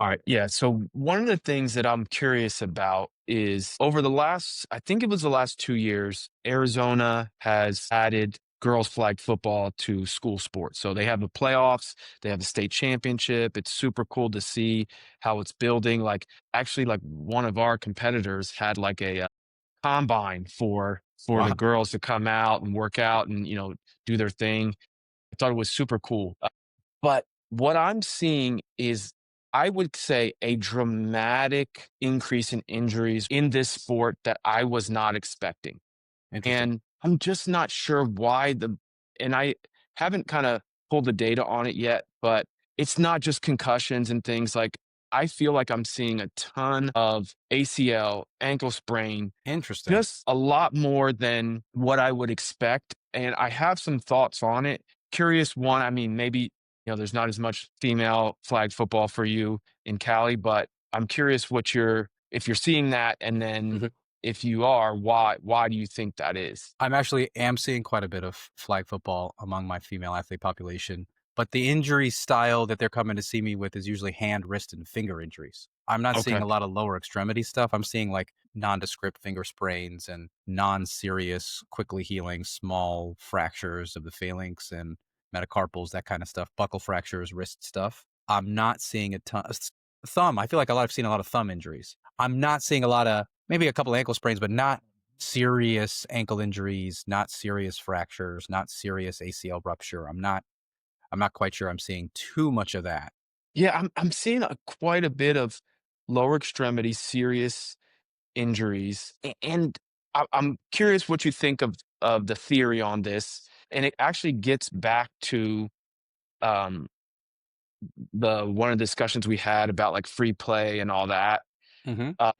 All right. Yeah. So one of the things that I'm curious about is over the last, I think it was the last 2 years, Arizona has added girls flag football to school sports. So they have the playoffs, they have the state championship. It's super cool to see how it's building. Like actually, like one of our competitors had like a combine for the Wow. girls to come out and work out and do their thing. I thought it was super cool. But what I'm seeing is, I would say, a dramatic increase in injuries in this sport that I was not expecting. Interesting. And I'm just not sure why and I haven't kind of pulled the data on it yet, but it's not just concussions and things like I feel like I'm seeing a ton of ACL, ankle sprain, Interesting. just a lot more than what I would expect, and I have some thoughts on it. Curious one, I mean, maybe, there's not as much female flag football for you in Cali, but I'm curious if you're seeing that, and then Mhm. if you are, why do you think that is? I'm actually am seeing quite a bit of flag football among my female athlete population, but the injury style that they're coming to see me with is usually hand, wrist, and finger injuries. I'm not seeing Okay. a lot of lower extremity stuff. I'm seeing like nondescript finger sprains and non-serious, quickly healing small fractures of the phalanx and metacarpals, that kind of stuff, buckle fractures, wrist stuff. I'm not seeing a ton. Thumb. I feel like I've seen a lot of thumb injuries. I'm not seeing a lot of maybe a couple ankle sprains, but not serious ankle injuries, not serious fractures, not serious ACL rupture. I'm not quite sure I'm seeing too much of that. Yeah, I'm seeing quite a bit of lower extremity serious injuries, and I'm curious what you think of the theory on this, and it actually gets back to um, the one of the discussions we had about like free play and all that.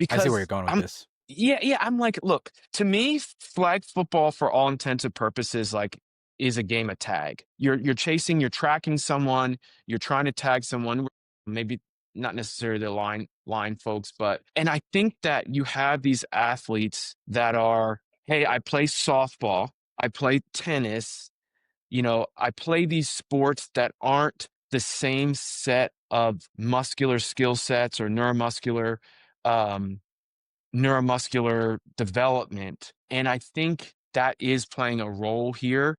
I see where you're Because going with I'm this. yeah, yeah, I'm like, look, to me, flag football for all intents and purposes, like, is a game of tag. You're chasing, you're tracking someone, you're trying to tag someone, maybe not necessarily the line folks, but and I think that you have these athletes that are, hey, I play softball, I play tennis, I play these sports that aren't the same set of muscular skill sets or um, neuromuscular development. And I think that is playing a role here.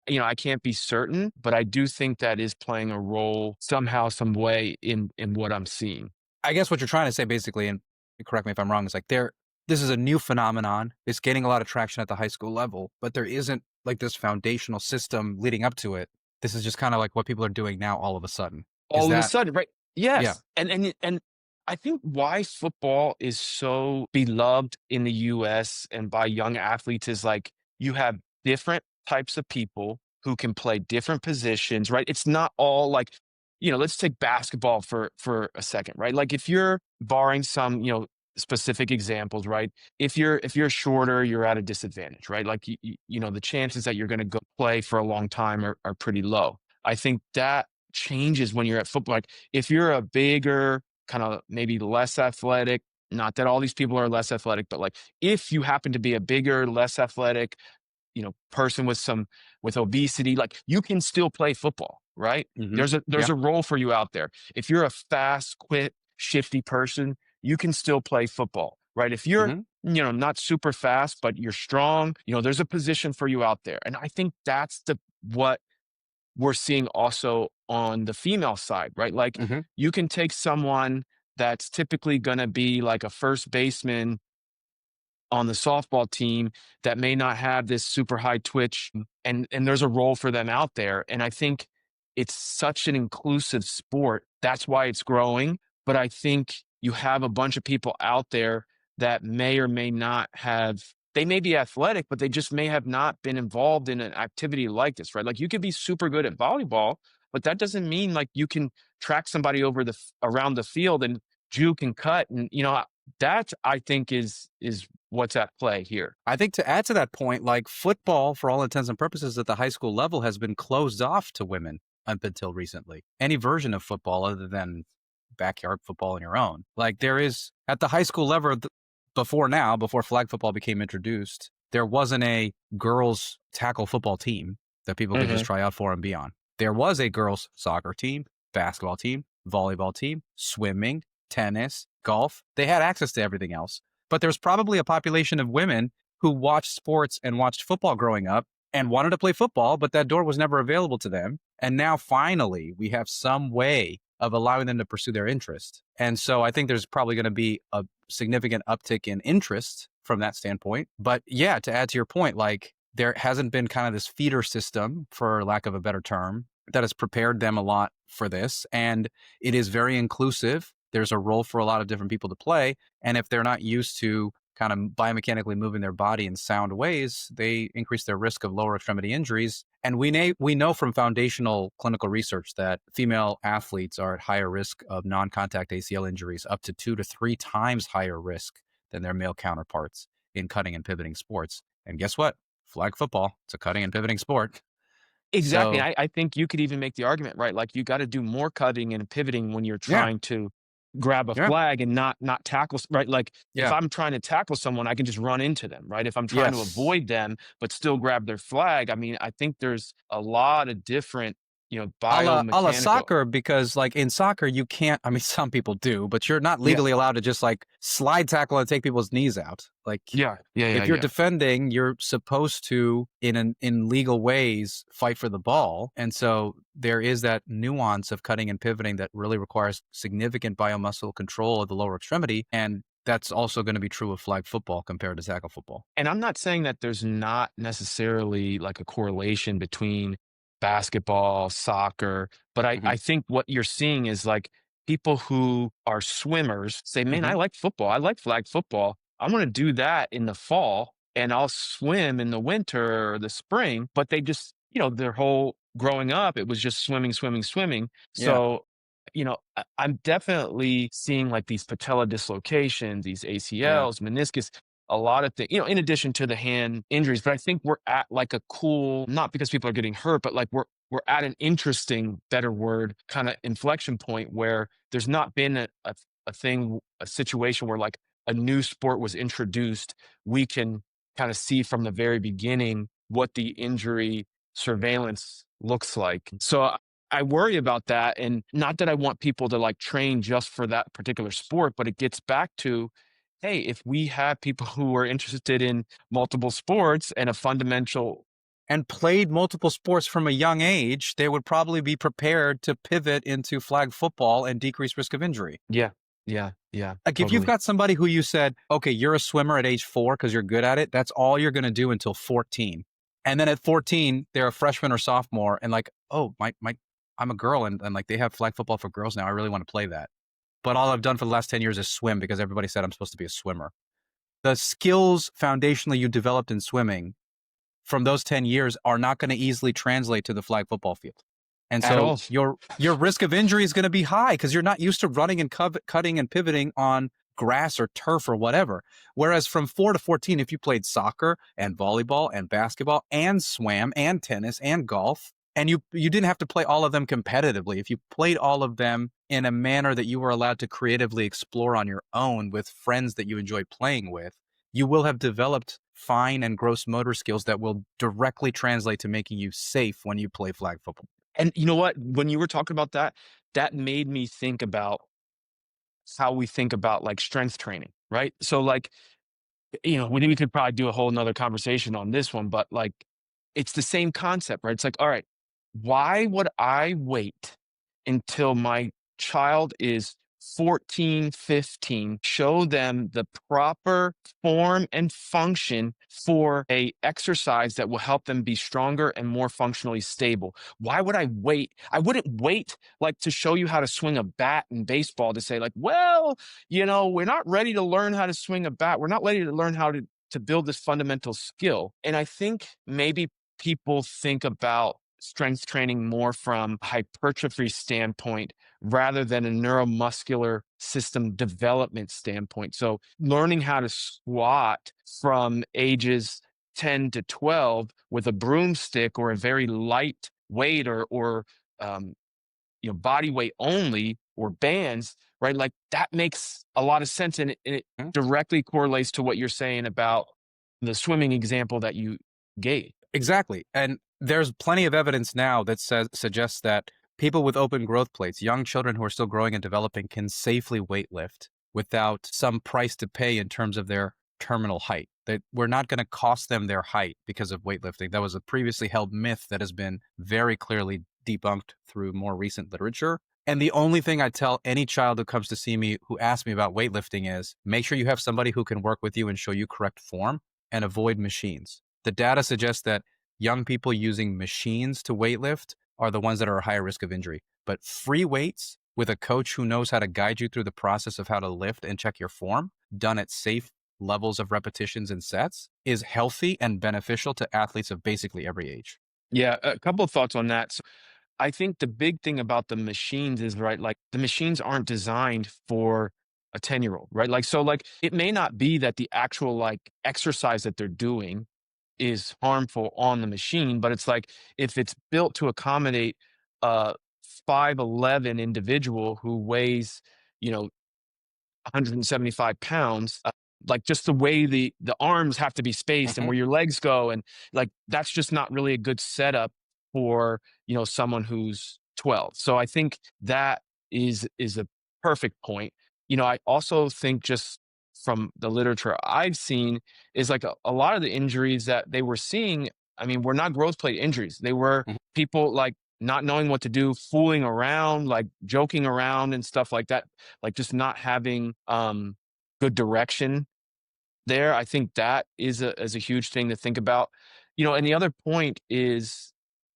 I can't be certain, but I do think that is playing a role somehow, some way in what I'm seeing. I guess what you're trying to say basically, and correct me if I'm wrong, is like this is a new phenomenon. It's getting a lot of traction at the high school level, but there isn't like this foundational system leading up to it. This is just kind of like what people are doing now all of a sudden. Is All of a that sudden, right? yeah. Yes. And I think why football is so beloved in the US and by young athletes is like you have different types of people who can play different positions, right? It's not all like, let's take basketball for a second, right? Like if you're barring some, specific examples, right? If you're shorter, you're at a disadvantage, right? Like the chances that you're going to go play for a long time are pretty low. I think that changes when you're at football. Like if you're a bigger, kind of maybe less athletic, not that all these people are less athletic, but like if you happen to be a bigger, less athletic, person with obesity, like you can still play football, right? Hmm. There's Yeah. a role for you out there. If you're a fast, quick, shifty person, you can still play football, right? If you're Hmm. not super fast, but you're strong, there's a position for you out there. And I think that's the what we're seeing also on the female side, right? Like Hmm. you can take someone that's typically going to be like a first baseman on the softball team that may not have this super high twitch, and there's a role for them out there. And I think it's such an inclusive sport. That's why it's growing. But I think you have a bunch of people out there that may or may not have, they may be athletic, but they just may have not been involved in an activity like this, right? Like you could be super good at volleyball, but that doesn't mean like you can track somebody around the field and juke and cut. And that I think is what's at play here. I think to add to that point, like football, for all intents and purposes, at the high school level has been closed off to women up until recently. Any version of football other than backyard football on your own. Like there is at the high school level before flag football became introduced, there wasn't a girls tackle football team that people could just Mhm. try out for and be on. There was a girls soccer team, basketball team, volleyball team, swimming, tennis, golf. They had access to everything else. But there's probably a population of women who watched sports and watched football growing up and wanted to play football, but that door was never available to them. And now finally, we have some way of allowing them to pursue their interest. And so I think there's probably going to be a significant uptick in interest from that standpoint. But yeah, to add to your point, like there hasn't been kind of this feeder system, for lack of a better term, that has prepared them a lot for this. And it is very inclusive. There's a role for a lot of different people to play. And if they're not used to kind of biomechanically moving their body in sound ways, they increase their risk of lower extremity injuries. And we know from foundational clinical research that female athletes are at higher risk of non-contact ACL injuries, up to 2 to 3 times higher risk than their male counterparts in cutting and pivoting sports. And guess what? Flag football, it's a cutting and pivoting sport. Exactly. So I think you could even make the argument, right? Like you got to do more cutting and pivoting when you're yeah, trying to grab a yeah, flag and not tackle, right? Like if yeah, I'm trying to tackle someone, I can just run into them, right? If I'm trying to yes. avoid them but still grab their flag, I mean, I think there's a lot of different, A la biomechanical. soccer, because like in soccer you can't, I mean, some people do, but you're not Yeah. legally allowed to just like slide tackle and take people's knees out. Like Yeah. Yeah. Yeah. if you're Yeah. defending, you're supposed to in legal ways fight for the ball. And so there is that nuance of cutting and pivoting that really requires significant biomuscle control of the lower extremity, and that's also going to be true of flag football compared to tackle football. And I'm not saying that there's not necessarily like a correlation between basketball, soccer, but I Hmm. think what you're seeing is like people who are swimmers say, man, I Hmm. like football. I like flag football. I want to do that in the fall and I'll swim in the winter or the spring. But they just, their whole growing up, it was just swimming, swimming, swimming. Yeah, So, I'm definitely seeing like these patella dislocations, these yeah, ACLs, meniscus, a lot of things, in addition to the hand injuries. But I think we're at like a cool, not because people are getting hurt, but like we're at an interesting, better word, kind of inflection point where there's not been a situation where like a new sport was introduced. We can kind of see from the very beginning what the injury surveillance looks like. So I worry about that. And not that I want people to like train just for that particular sport, but it gets back to, hey, if we have people who are interested in multiple sports and a fundamental, and played multiple sports from a young age, they would probably be prepared to pivot into flag football and decrease risk of injury. yeah, yeah, yeah, Like if you've totally. got somebody who you said, okay, you're a swimmer at age 4 because you're good at it, that's all you're going to do until 14. And then at 14, they're a freshman or sophomore and like, oh, I'm a girl and like they have flag football for girls now. I really want to play that. But all I've done for the last 10 years is swim because everybody said I'm supposed to be a swimmer. The skills foundationally you developed in swimming from those 10 years are not going to easily translate to the flag football field. And At so all. your risk of injury is going to be high because you're not used to running and cutting and pivoting on grass or turf or whatever. Whereas from 4 to 14, if you played soccer and volleyball and basketball and swam and tennis and golf, and you didn't have to play all of them competitively, if you played all of them in a manner that you were allowed to creatively explore on your own with friends that you enjoy playing with, you will have developed fine and gross motor skills that will directly translate to making you safe when you play flag football. And you know what? When you were talking about that, that made me think about how we think about like strength training, right? So like, we could probably do a whole nother conversation on this one, but like it's the same concept, right? It's like, all right, why would I wait until my child is 14, 15, show them the proper form and function for a exercise that will help them be stronger and more functionally stable? Why would I wait? I wouldn't wait like to show you how to swing a bat in baseball to say like, well, we're not ready to learn how to swing a bat. We're not ready to learn how to build this fundamental skill. And I think maybe people think about strength training more from hypertrophy standpoint rather than a neuromuscular system development standpoint. So learning how to squat from ages 10 to 12 with a broomstick or a very light weight or body weight only or bands, right? Like that makes a lot of sense. And it Hmm? directly correlates to what you're saying about the swimming example that you gave. Exactly. And there's plenty of evidence now that suggests that People with open growth plates, young children who are still growing and developing can safely weightlift without some price to pay in terms of their terminal height. That we're not going to cost them their height because of weightlifting. That was a previously held myth that has been very clearly debunked through more recent literature. And the only thing I tell any child who comes to see me who asks me about weightlifting is make sure you have somebody who can work with you and show you correct form and avoid machines. The data suggests that young people using machines to weightlift are the ones that are at higher risk of injury. But free weights with a coach who knows how to guide you through the process of how to lift and check your form, done at safe levels of repetitions and sets, is healthy and beneficial to athletes of basically every age. Yeah, a couple of thoughts on that. So I think the big thing about the machines is, right, like the machines aren't designed for a 10-year-old, right? Like, so like it may not be that the actual like exercise that they're doing is harmful on the machine, but it's like if it's built to accommodate a 5'11" individual who weighs, you know, 175 pounds, like just the way the arms have to be spaced and Mhm. where your legs go, and like that's just not really a good setup for someone who's 12. So I think that is a perfect point. I also think just from the literature I've seen is like a lot of the injuries that they were seeing, I mean, were not growth plate injuries. They were Mhm. people like not knowing what to do, fooling around, like joking around and stuff like that, like just not having good direction there. I think that is a huge thing to think about. And the other point is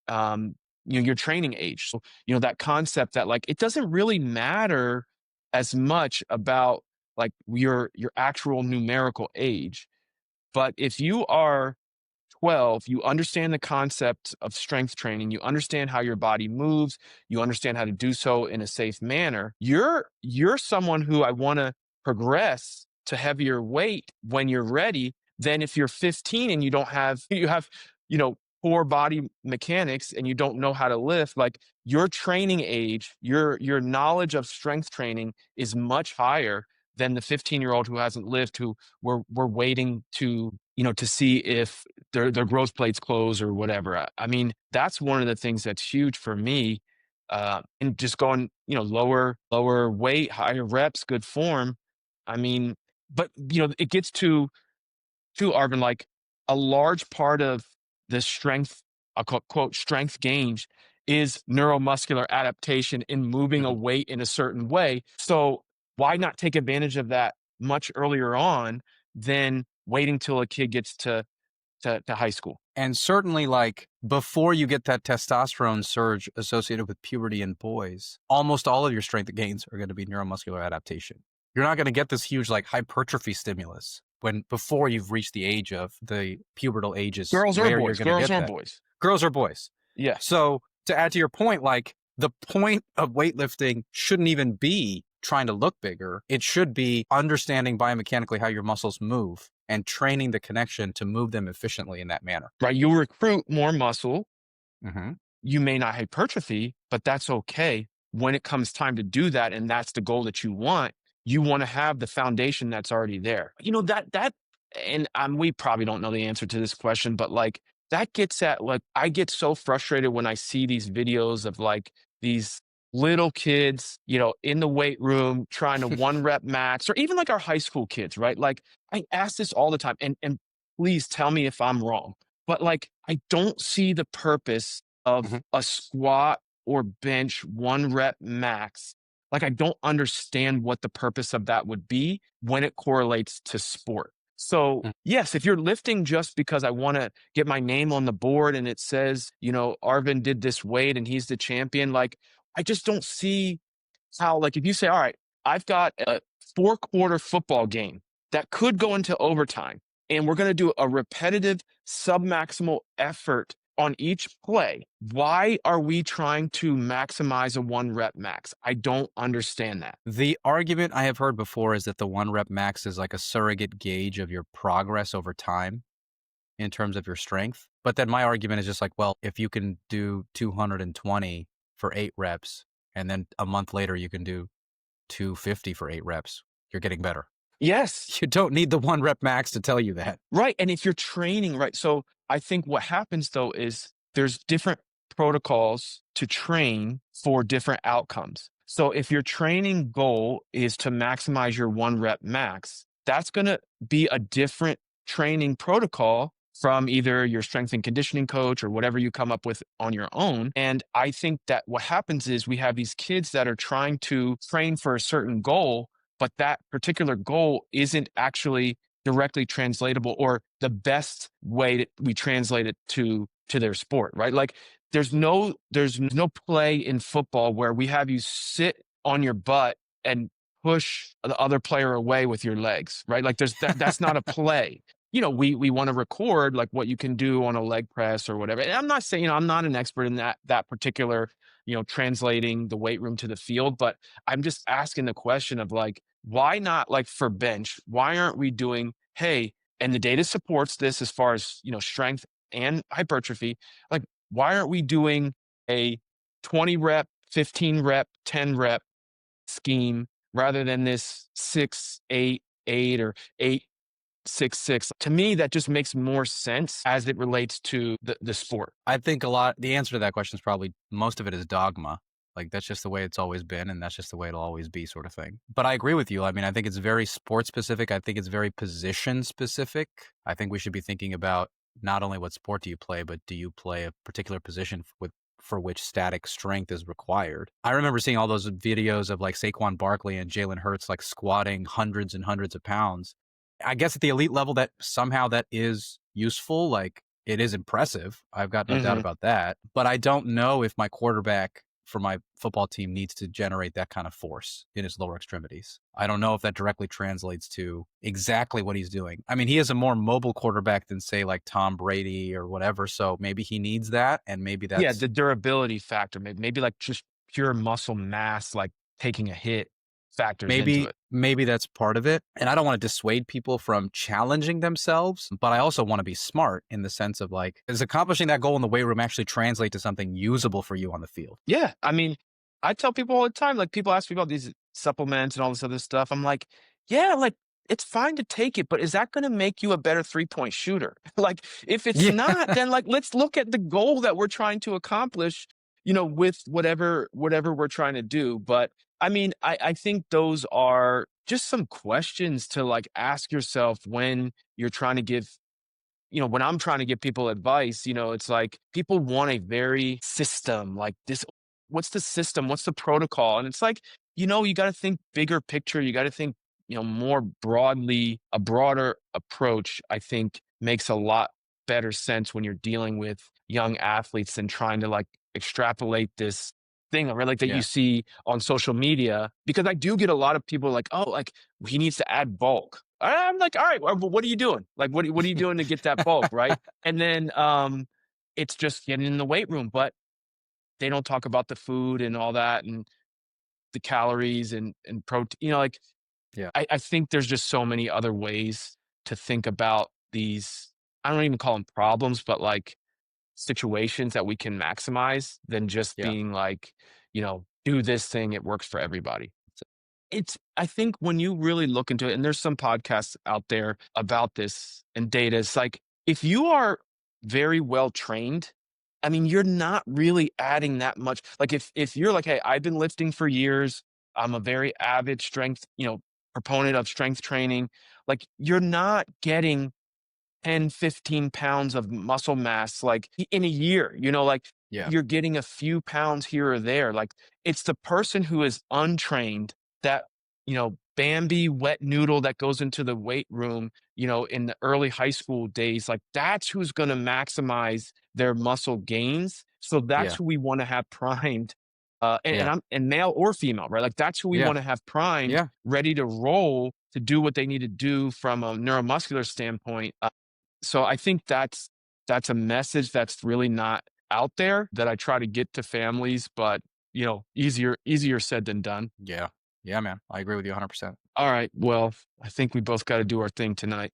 um your training age. So, that concept that like it doesn't really matter as much about like your actual numerical age, but if you are 12, you understand the concept of strength training, you understand how your body moves, you understand how to do so in a safe manner. You're someone who I want to progress to heavier weight when you're ready than if you're 15 and you don't have you have, poor body mechanics and you don't know how to lift. Like your training age, your knowledge of strength training is much higher than the 15-year-old who hasn't lived, who we're waiting to see if their growth plates close or whatever. I mean, that's one of the things that's huge for me. And just going, lower weight, higher reps, good form. I mean, but it gets to Arvin, like a large part of the strength, I'll call quote strength gains is neuromuscular adaptation in moving a Mhm. weight in a certain way. So why not take advantage of that much earlier on than waiting till a kid gets to high school? And certainly, like before you get that testosterone surge associated with puberty in boys, almost all of your strength gains are going to be neuromuscular adaptation. You're not going to get this huge like hypertrophy stimulus when before you've reached the age of the pubertal ages Girls or where you're boys, going to girls get or that. boys. Girls or boys. Yeah. So to add to your point, like the point of weightlifting shouldn't even be trying to look bigger. It should be understanding biomechanically how your muscles move and training the connection to move them efficiently in that manner. Right. You recruit more muscle. Mhm. You may not hypertrophy, but that's okay. When it comes time to do that, and that's the goal that you want to have the foundation that's already there. And we probably don't know the answer to this question, but like that gets at like I get so frustrated when I see these videos of like these little kids, in the weight room trying to one rep max, or even like our high school kids, right? Like I ask this all the time, and please tell me if I'm wrong, but like I don't see the purpose of Mhm. a squat or bench one rep max. Like I don't understand what the purpose of that would be when it correlates to sport. So, Mm. yes, if you're lifting just because I want to get my name on the board and it says, Arvin did this weight and he's the champion, like I just don't see how, like, if you say, all right, I've got a 4-quarter football game that could go into overtime, and we're going to do a repetitive submaximal effort on each play. Why are we trying to maximize a one rep max? I don't understand that. The argument I have heard before is that the one rep max is like a surrogate gauge of your progress over time in terms of your strength. But then my argument is just like, well, if you can do 220 for 8 reps, and then a month later you can do 250 for 8 reps, you're getting better. Yes. You don't need the one rep max to tell you that. Right. And if you're training, right. So I think what happens though is there's different protocols to train for different outcomes. So if your training goal is to maximize your 1 rep max, that's going to be a different training protocol from either your strength and conditioning coach or whatever you come up with on your own. And I think that what happens is we have these kids that are trying to train for a certain goal, but that particular goal isn't actually directly translatable, or the best way that we translate it to their sport, right? Like there's no play in football where we have you sit on your butt and push the other player away with your legs, right? Like that's not a play. We want to record like what you can do on a leg press or whatever. And I'm not saying, I'm not an expert in that particular, translating the weight room to the field, but I'm just asking the question of like, why not, like, for bench, why aren't we doing, hey, and the data supports this as far as, strength and hypertrophy, like, why aren't we doing a 20 rep, 15 rep, 10 rep scheme rather than this 6-8-8 or 8-6-6? To me, that just makes more sense as it relates to the sport. I think the answer to that question is probably most of it is dogma. Like that's just the way it's always been, and that's just the way it'll always be, sort of thing. But I agree with you. I mean, I think it's very sport specific. I think it's very position specific. I think we should be thinking about not only what sport do you play, but do you play a particular position for which static strength is required. I remember seeing all those videos of like Saquon Barkley and Jalen Hurts like squatting hundreds and hundreds of pounds. I guess at the elite level that somehow that is useful. Like it is impressive. I've got no doubt Hmm. about that. But I don't know if my quarterback for my football team needs to generate that kind of force in his lower extremities. I don't know if that directly translates to exactly what he's doing. I mean, he is a more mobile quarterback than, say, like Tom Brady or whatever. So maybe he needs that. And maybe Yeah, that's the durability factor, maybe like just pure muscle mass, like taking a hit factors into it. maybe that's part of it. And I don't want to dissuade people from challenging themselves, but I also want to be smart in the sense of like, does accomplishing that goal in the weight room actually translate to something usable for you on the field? Yeah, I mean, I tell people all the time, like, people ask me about these supplements and all this other stuff. I'm like, yeah, like, it's fine to take it, but is that going to make you a better 3-point shooter? Like, if it's Yeah. not, then like, let's look at the goal that we're trying to accomplish, with whatever we're trying to do. But I mean, I think those are just some questions to like ask yourself when you're trying to give, when I'm trying to give people advice, it's like people want a very system, like this. What's the system? What's the protocol? And it's like, you got to think bigger picture. You got to think, more broadly. A broader approach, I think, makes a lot better sense when you're dealing with young athletes and trying to like extrapolate this thing, or like that you Yeah. see on social media. Because I do get a lot of people like, oh, like he needs to add bulk. I'm like, all right, well, what are you doing? Like, what are you doing to get that bulk, right? And then it's just getting in the weight room, but they don't talk about the food and all that and the calories and protein. Like Yeah. I think there's just so many other ways to think about these. I don't even call them problems, but like situations that we can maximize than just Yeah. being like, do this thing, it works for everybody. I think when you really look into it, and there's some podcasts out there about this and data, it's like if you are very well trained, I mean, you're not really adding that much. Like if you're like, hey, I've been lifting for years, I'm a very avid strength, proponent of strength training, like you're not getting 10, 15 pounds of muscle mass like in a year, like Yeah. you're getting a few pounds here or there. Like it's the person who is untrained, that, Bambi wet noodle that goes into the weight room, in the early high school days, like that's who's going to maximize their muscle gains. So that's Yeah. who we want to have primed. And Yeah. and male or female, right? Like that's who we Yeah. want to have primed, Yeah. ready to roll to do what they need to do from a neuromuscular standpoint. So I think that's a message that's really not out there that I try to get to families, but easier said than done. Yeah. Yeah, man. I agree with you 100%. All right. Well, I think we both got to do our thing tonight.